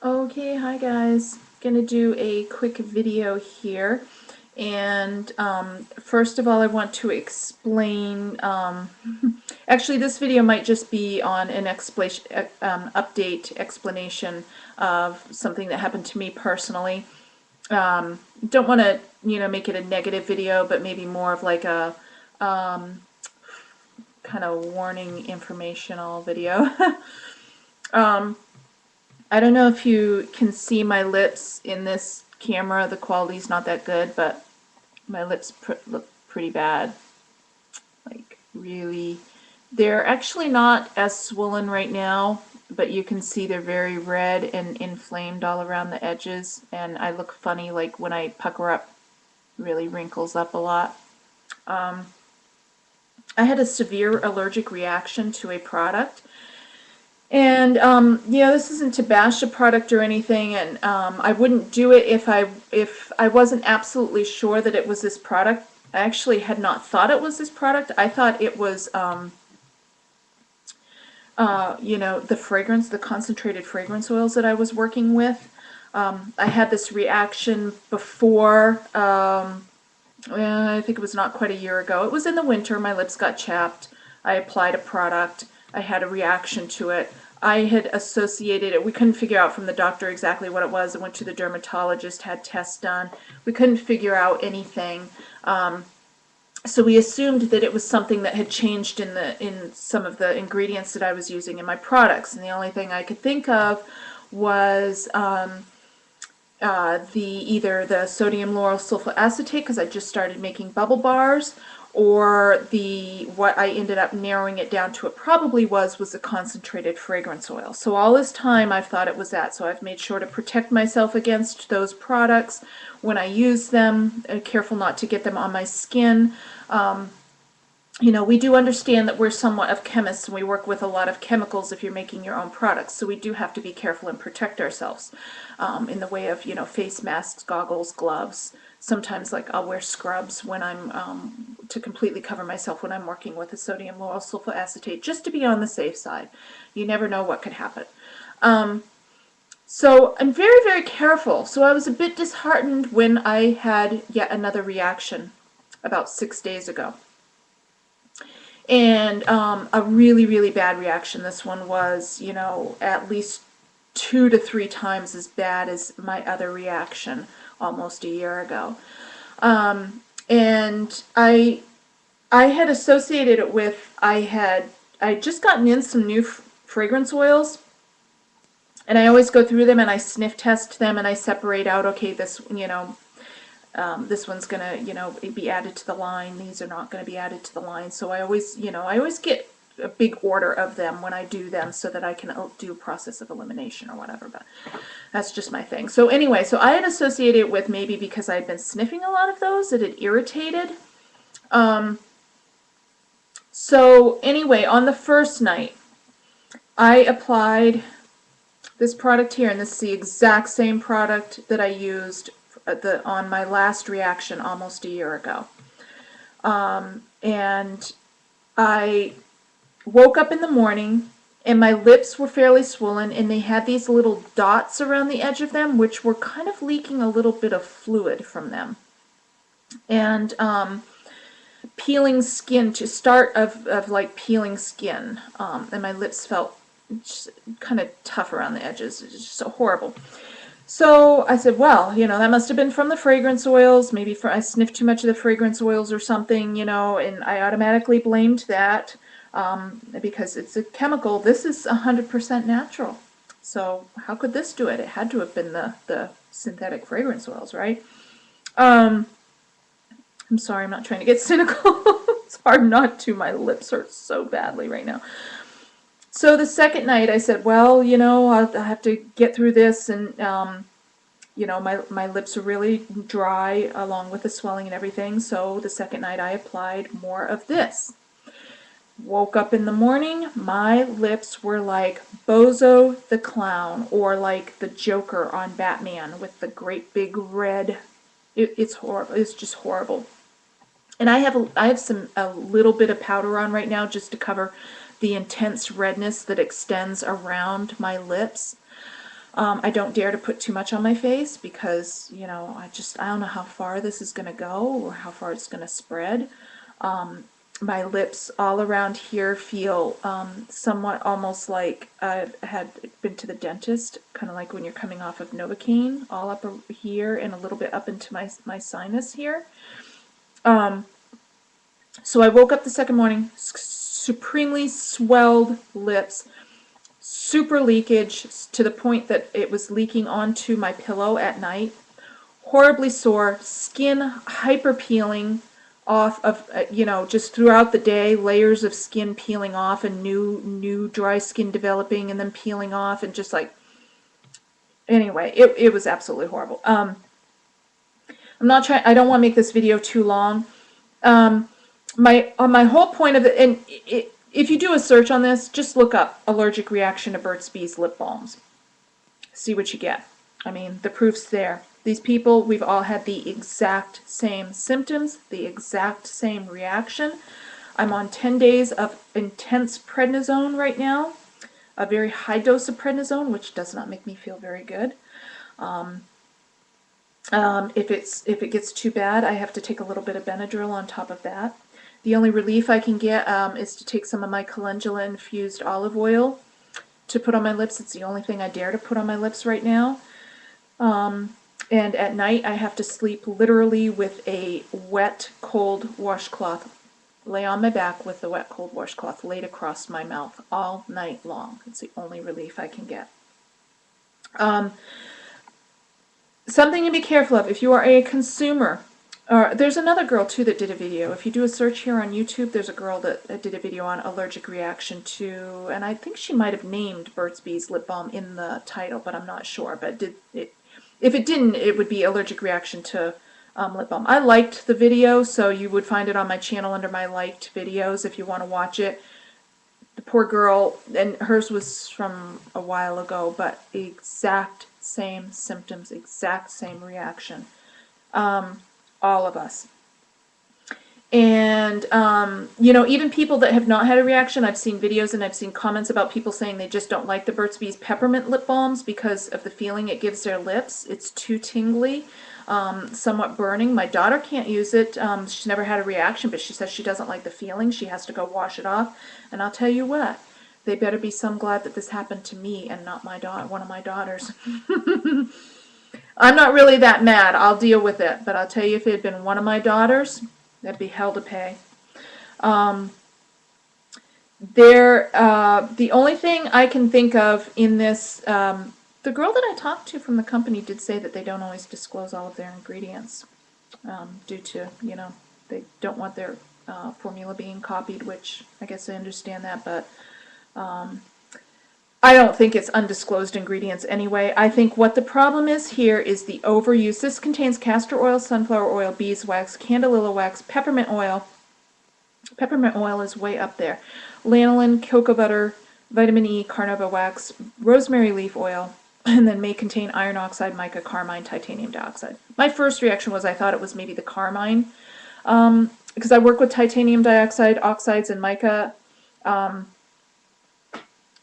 Okay, hi guys. Gonna do a quick video here. And first of all, I want to explain, actually this video might just be on an update explanation of something that happened to me personally. Don't want to, make it a negative video, but maybe more of like a kind of warning informational video. I don't know if you can see my lips in this camera. The quality's not that good, but my lips look pretty bad. Like, really. They're actually not as swollen right now, but you can see they're very red and inflamed all around the edges, and I look funny, like when I pucker up, really wrinkles up a lot. I had a severe allergic reaction to a product. And this isn't to bash a product or anything, and I wouldn't do it if I wasn't absolutely sure that it was this product. I actually had not thought it was this product. I thought it was, the fragrance, the concentrated fragrance oils that I was working with. I had this reaction before. I think it was not quite a year ago. It was in the winter. My lips got chapped. I applied a product. I had a reaction to it. I had associated it. We couldn't figure out from the doctor exactly what it was. I went to the dermatologist, had tests done. We couldn't figure out anything. So we assumed that it was something that had changed in some of the ingredients that I was using in my products. And the only thing I could think of was either the sodium lauryl sulfoacetate, because I just started making bubble bars, or what I ended up narrowing it down to, it probably was the concentrated fragrance oil. So all this time I've thought it was that. So I've made sure to protect myself against those products when I use them. Careful not to get them on my skin. We do understand that we're somewhat of chemists, and we work with a lot of chemicals if you're making your own products. So we do have to be careful and protect ourselves in the way of, face masks, goggles, gloves. Sometimes, like, I'll wear scrubs when I'm to completely cover myself when I'm working with a sodium lauryl sulfoacetate, just to be on the safe side. You never know what could happen. So I'm very, very careful. So I was a bit disheartened when I had yet another reaction about 6 days ago. And a really, really bad reaction. This one was, at least 2 to 3 times as bad as my other reaction almost a year ago. And I had associated it with, I just gotten in some new fragrance oils, and I always go through them and I sniff test them and I separate out, okay, this one's gonna, be added to the line. These are not gonna be added to the line. So I always get a big order of them when I do them, so that I can do a process of elimination or whatever. But that's just my thing. So anyway, so I had associated it with, maybe because I had been sniffing a lot of those, that it irritated. So anyway, on the first night, I applied this product here, and this is the exact same product that I used on my last reaction almost a year ago. And I woke up in the morning, and my lips were fairly swollen, and they had these little dots around the edge of them, which were kind of leaking a little bit of fluid from them. And peeling skin, to start of like peeling skin, and my lips felt kind of tough around the edges. It's just so horrible. So I said, well, that must have been from the fragrance oils. Maybe I sniffed too much of the fragrance oils or something, and I automatically blamed that because it's a chemical. This is 100% natural. So how could this do it? It had to have been the synthetic fragrance oils, right? I'm sorry, I'm not trying to get cynical. It's hard not to. My lips hurt so badly right now. So the second night I said, well, I'll have to get through this, and my lips are really dry along with the swelling and everything. So the second night I applied more of this. Woke up in the morning, my lips were like Bozo the Clown, or like the Joker on Batman with the great big red. It's horrible. It's just horrible. And I have a little bit of powder on right now, just to cover the intense redness that extends around my lips. I don't dare to put too much on my face because, you know, I don't know how far this is going to go or how far it's going to spread. My lips all around here feel somewhat almost like I've had been to the dentist, kind of like when you're coming off of Novocaine, all up here and a little bit up into my sinus here. So I woke up the second morning, supremely swelled lips, super leakage to the point that it was leaking onto my pillow at night, horribly sore, skin hyper peeling off of, you know, just throughout the day, layers of skin peeling off and new dry skin developing and then peeling off, and just like, anyway, it was absolutely horrible. I don't want to make this video too long. My whole point of it, and if you do a search on this, just look up allergic reaction to Burt's Bees lip balms. See what you get. I mean, the proof's there. These people, we've all had the exact same symptoms, the exact same reaction. I'm on 10 days of intense prednisone right now, a very high dose of prednisone, which does not make me feel very good. If it gets too bad, I have to take a little bit of Benadryl on top of that. The only relief I can get is to take some of my calendula infused olive oil to put on my lips. It's the only thing I dare to put on my lips right now. And at night I have to sleep literally with a wet, cold washcloth, lay on my back with the wet, cold washcloth laid across my mouth all night long. It's the only relief I can get. Something to be careful of if you are a consumer. There's another girl too that did a video. If you do a search here on YouTube, there's a girl that did a video on allergic reaction to, and I think she might have named Burt's Bees lip balm in the title, but I'm not sure. But if it didn't, it would be allergic reaction to lip balm. I liked the video, so you would find it on my channel under my liked videos if you want to watch it. The poor girl, and hers was from a while ago, but exact same symptoms, exact same reaction. All of us. And, you know, even people that have not had a reaction, I've seen videos and I've seen comments about people saying they just don't like the Burt's Bees peppermint lip balms because of the feeling it gives their lips. It's too tingly, somewhat burning. My daughter can't use it. She's never had a reaction, but she says she doesn't like the feeling. She has to go wash it off. And I'll tell you what, they better be some glad that this happened to me and not my one of my daughters. I'm not really that mad. I'll deal with it. But I'll tell you, if it had been one of my daughters, that'd be hell to pay. The only thing I can think of in this, the girl that I talked to from the company did say that they don't always disclose all of their ingredients due to, you know, they don't want their formula being copied, which I guess I understand that, but I don't think it's undisclosed ingredients anyway. I think what the problem is here is the overuse. This contains castor oil, sunflower oil, beeswax, candelilla wax, peppermint oil. Peppermint oil is way up there. Lanolin, cocoa butter, vitamin E, carnauba wax, rosemary leaf oil, and then may contain iron oxide, mica, carmine, titanium dioxide. My first reaction was I thought it was maybe the carmine, because I work with titanium dioxide, oxides, and mica.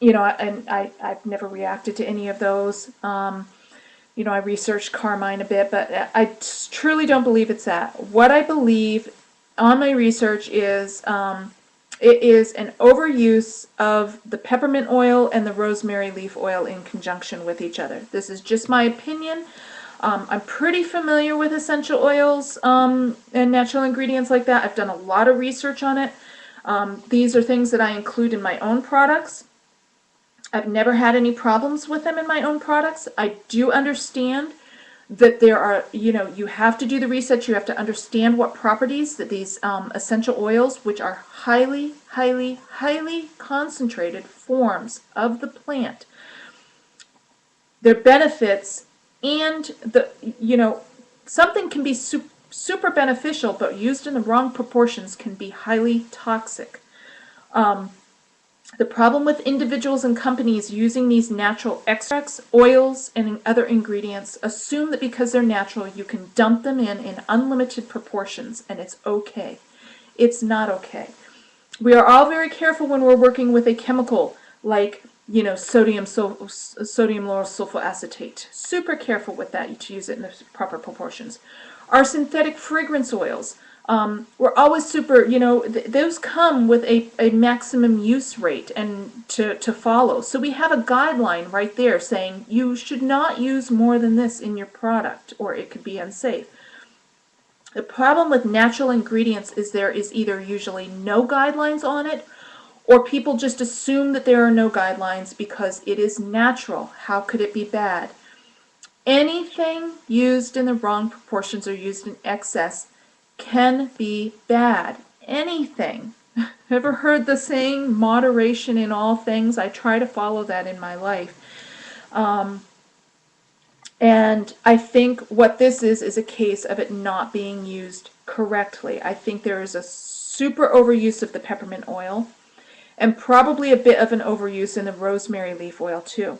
You know, and I've never reacted to any of those. You know, I researched carmine a bit, but I truly don't believe it's that. What I believe on my research is it is an overuse of the peppermint oil and the rosemary leaf oil in conjunction with each other. This is just my opinion. I'm pretty familiar with essential oils and natural ingredients like that. I've done a lot of research on it. These are things that I include in my own products. I've never had any problems with them in my own products. I do understand that there are, you know, you have to do the research. You have to understand what properties that these essential oils, which are highly, highly, highly concentrated forms of the plant, their benefits, and the, you know, something can be super beneficial, but used in the wrong proportions can be highly toxic. The problem with individuals and companies using these natural extracts, oils, and other ingredients, assume that because they're natural, you can dump them in unlimited proportions, and it's okay. It's not okay. We are all very careful when we're working with a chemical like sodium lauryl sulfoacetate. Super careful with that to use it in the proper proportions. Our synthetic fragrance oils, we're always super, those come with a maximum use rate and to follow. So we have a guideline right there saying you should not use more than this in your product or it could be unsafe. The problem with natural ingredients is there is either usually no guidelines on it or people just assume that there are no guidelines because it is natural. How could it be bad? Anything used in the wrong proportions or used in excess can be bad. Anything. Ever heard the saying, moderation in all things? I try to follow that in my life. And I think what this is a case of it not being used correctly. I think there is a super overuse of the peppermint oil and probably a bit of an overuse in the rosemary leaf oil too.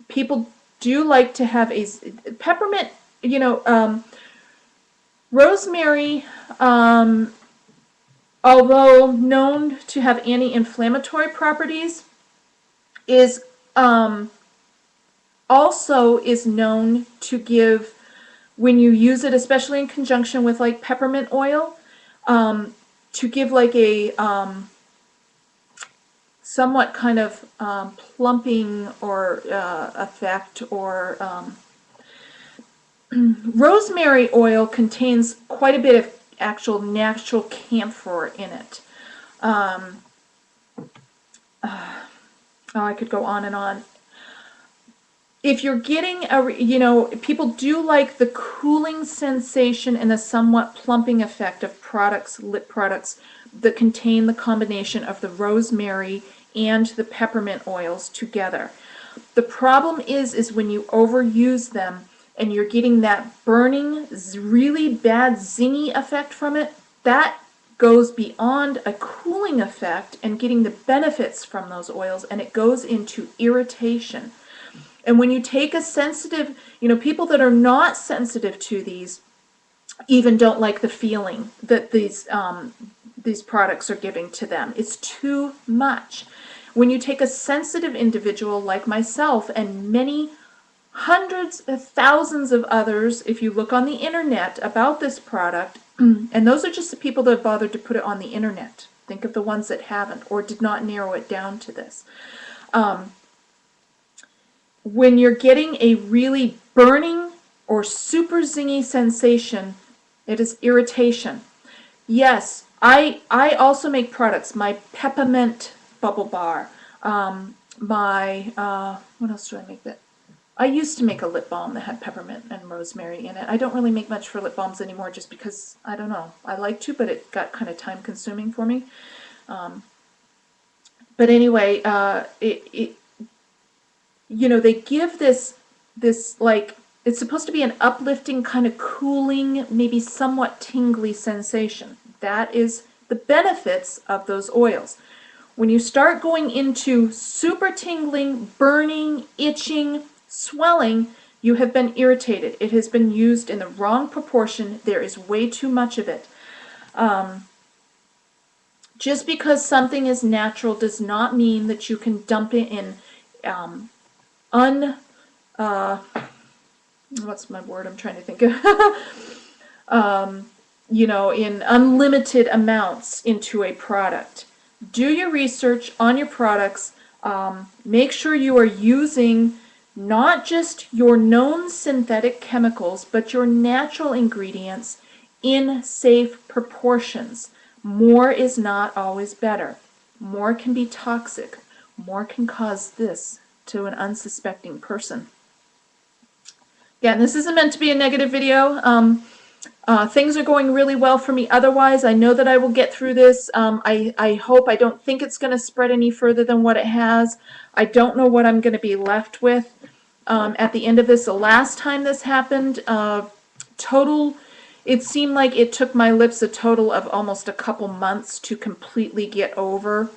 People do like to have a peppermint, rosemary, although known to have anti-inflammatory properties, is also is known to give, when you use it, especially in conjunction with like peppermint oil, to give like a somewhat kind of plumping or effect, or rosemary oil contains quite a bit of actual natural camphor in it. I could go on and on. If you're getting people do like the cooling sensation and the somewhat plumping effect of lip products that contain the combination of the rosemary and the peppermint oils together. The problem is when you overuse them and you're getting that burning, really bad zingy effect from it, that goes beyond a cooling effect and getting the benefits from those oils, and it goes into irritation. And when you take a sensitive, people that are not sensitive to these even don't like the feeling that these products are giving to them. It's too much. When you take a sensitive individual like myself and many hundreds of thousands of others, if you look on the internet about this product, and those are just the people that have bothered to put it on the internet. Think of the ones that haven't or did not narrow it down to this. When you're getting a really burning or super zingy sensation, it is irritation. Yes, I also make products. My peppermint bubble bar. What else do I make that? I used to make a lip balm that had peppermint and rosemary in it. I don't really make much for lip balms anymore just because, I don't know, I like to, but it got kind of time consuming for me. But anyway, they give this like, it's supposed to be an uplifting, kind of cooling, maybe somewhat tingly sensation. That is the benefits of those oils. When you start going into super tingling, burning, itching, swelling, you have been irritated. It has been used in the wrong proportion. There is way too much of it. Just because something is natural does not mean that you can dump it in what's my word I'm trying to think of? In unlimited amounts into a product. Do your research on your products. Make sure you are using not just your known synthetic chemicals, but your natural ingredients in safe proportions. More is not always better. More can be toxic. More can cause this to an unsuspecting person. Yeah, and this isn't meant to be a negative video. Things are going really well for me otherwise. I know that I will get through this. I hope. I don't think it's going to spread any further than what it has. I don't know what I'm going to be left with at the end of this. The last time this happened, it seemed like it took my lips a total of almost a couple months to completely get over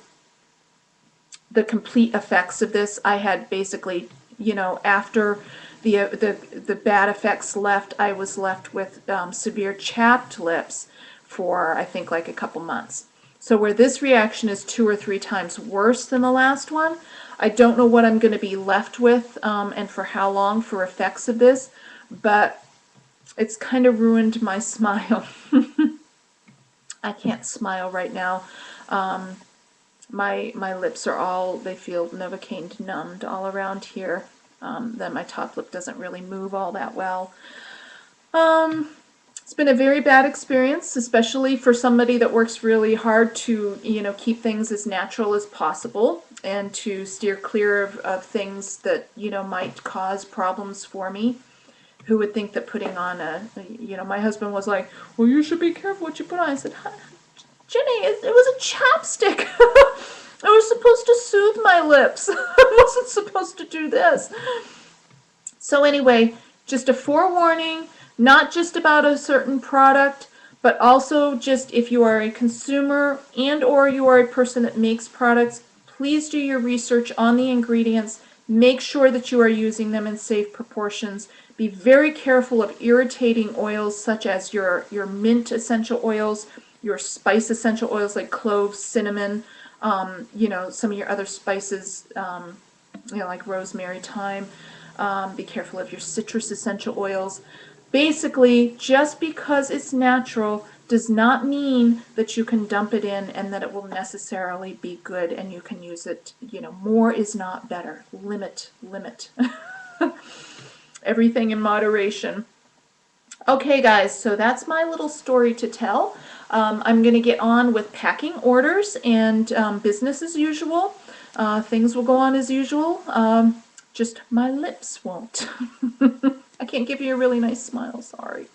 the complete effects of this. I had basically, after the bad effects left, I was left with severe chapped lips for, I think, like a couple months. So where this reaction is 2 or 3 times worse than the last one, I don't know what I'm going to be left with and for how long for effects of this, but it's kind of ruined my smile. I can't smile right now. My lips are all, they feel Novocaine numbed all around here. Then my top lip doesn't really move all that well. It's been a very bad experience, especially for somebody that works really hard to, keep things as natural as possible and to steer clear of things that, might cause problems for me. Who would think that putting on my husband was like, well, you should be careful what you put on. I said, Jenny, it was a chapstick. I was supposed to soothe my lips. I wasn't supposed to do this. So anyway, just a forewarning, not just about a certain product, but also just if you are a consumer and or you are a person that makes products, please do your research on the ingredients. Make sure that you are using them in safe proportions. Be very careful of irritating oils such as your mint essential oils, your spice essential oils like cloves, cinnamon, some of your other spices, like rosemary, thyme. Be careful of your citrus essential oils. Basically, just because it's natural does not mean that you can dump it in and that it will necessarily be good and you can use it. More is not better. Limit. Everything in moderation. Okay, guys, so that's my little story to tell. I'm going to get on with packing orders and business as usual. Things will go on as usual. Just my lips won't. I can't give you a really nice smile, sorry.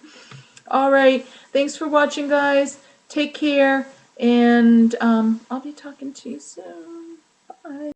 All right, thanks for watching, guys. Take care, and I'll be talking to you soon. Bye.